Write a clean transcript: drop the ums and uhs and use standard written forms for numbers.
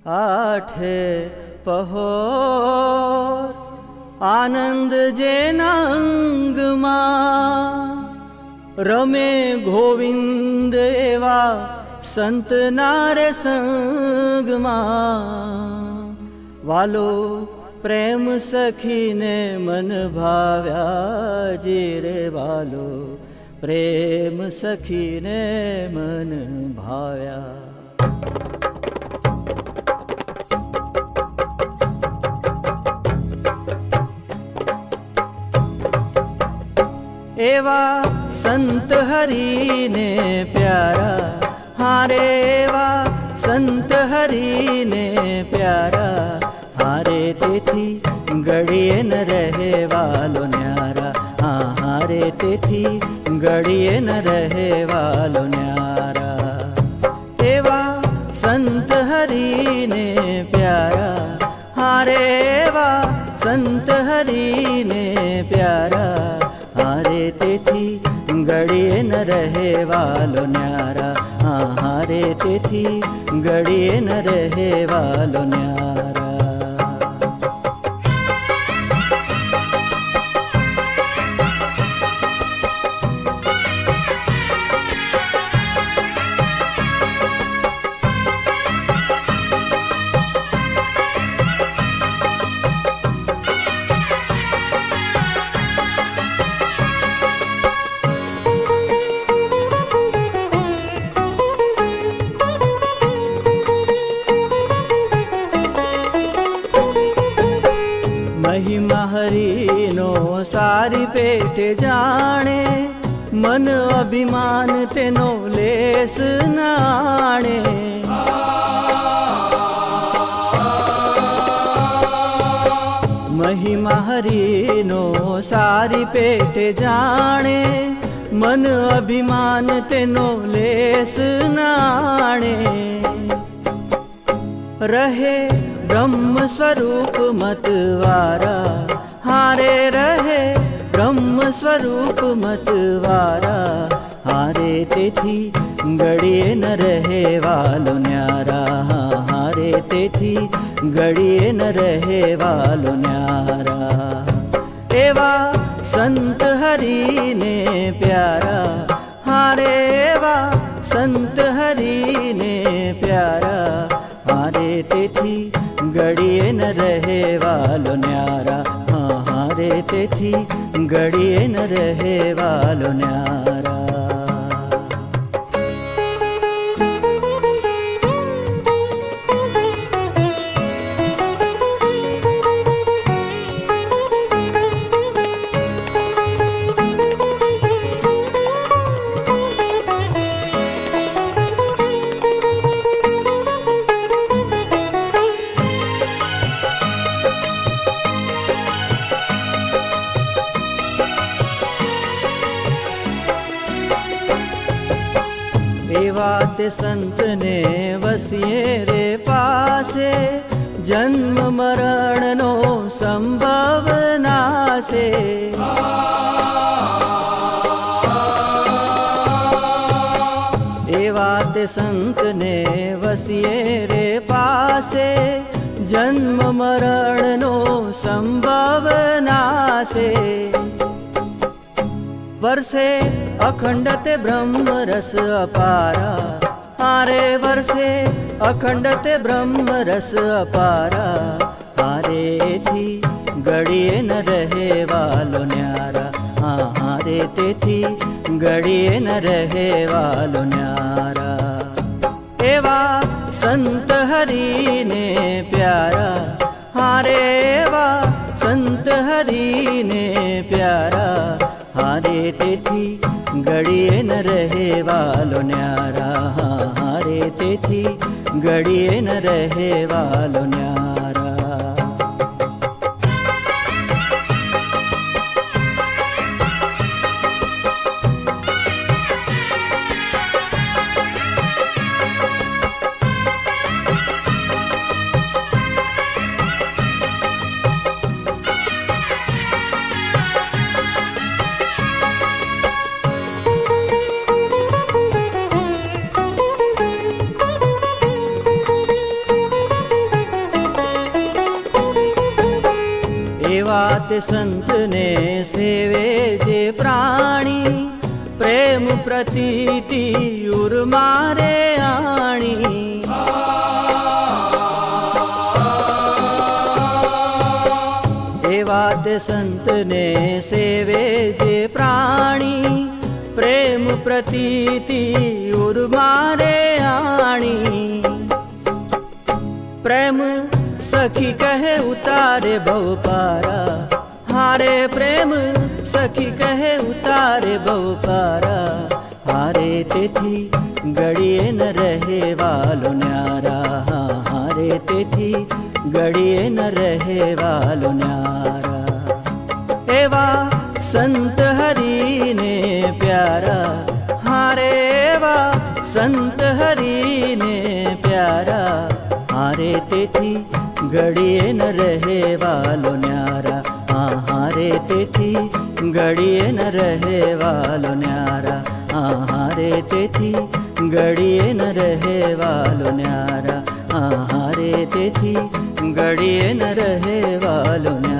आठे पहोर आनंद जेना अंगमा रमे गोविंद एवा संत नारे संगमा वालो प्रेम सखी ने मन भाव्या जी रे वालो प्रेम सखी ने मन भाव्या। एवा संत हरि ने प्यारा हारे एवा संत हरि ने प्यारा हारे तेथी गड़िए न रहे वालो न्यारा हाँ हारे तेथी गड़िए न रहे वालो न्यारा। एवा संत हरि ने प्यारा हारे एवा संत हरि ने प्यारा हारे तेथी गड़िए न रहे वालो न्यारा हाँ हारे तेथी गड़िए न रहे वालो न्यारा। महिमा हरिनो सारी पेटे जाने मन अभिमान तेनो लेस नाणे। महिमा हरिनो सारी पेटे जाने मन अभिमान तेनो लेस नाणे। रहे ब्रह्म स्वरूप मतवारा हारे रहे ब्रह्म स्वरूप मतवारा हारे तेथी गड़िए न रहे वालो न्यारा हारे तेथी गड़िए न रहे वालो न्यारा। एवा संत हरि ने प्यारा हारे एवा संत हरि ने प्यारा हारे तेथी गड़िए न रहे वालो न्यारा हाँ हारे तेथी गड़िए न रहे वालो न्यारा। एवा ते संत ने वसिए रे पासे जन्म मरण नो संभव नासे। एवा ते संत ने वसिए रे पासे जन्म मरण नो संभव नासे। वर्षे अखंड ते ब्रह्म रस अपारा हारे वर्षे अखंड ते ब्रह्म रस अपारा हारे थी गड़िए न रहे वालो न्यारा हाँ हारे तेथी गड़िए न रहे वालो न्यारा। एवा संत हरि ने प्यारा हारे एवा संत हरि ने प्यारा हारे तेथी गड़िए न रहे वालो न्यारा हाँ हारे तेथी गड़िए न रहे वालो न्यारा। संत ने सेवे जे प्राणी, प्रेम प्रतीति उर्मारे आणी। एवा ते संत ने सेवे जे प्राणी, प्रेम प्रतीति उर्मारे आणी। प्रेम सखी कहे उतारे भव पारा, हारे प्रेम सखी कहे उतारे भव पारा। हारे तेथी गड़िए न रहे वालो न्यारा, हारे तेथी गड़िए न रहे वालो न्यारा। एवा संत हरि ने प्यारा, हारे एवा संत हरि ने प्यारा। हारे तेथी गड़िए न रहे वालो न्यारा, हारे तेथी गड़िए न रहे वालो न्यारा, हारे तेथी गड़िए न रहे वालो न्यारा, हारे तेथी गड़िए न रहे वालो न्यारा।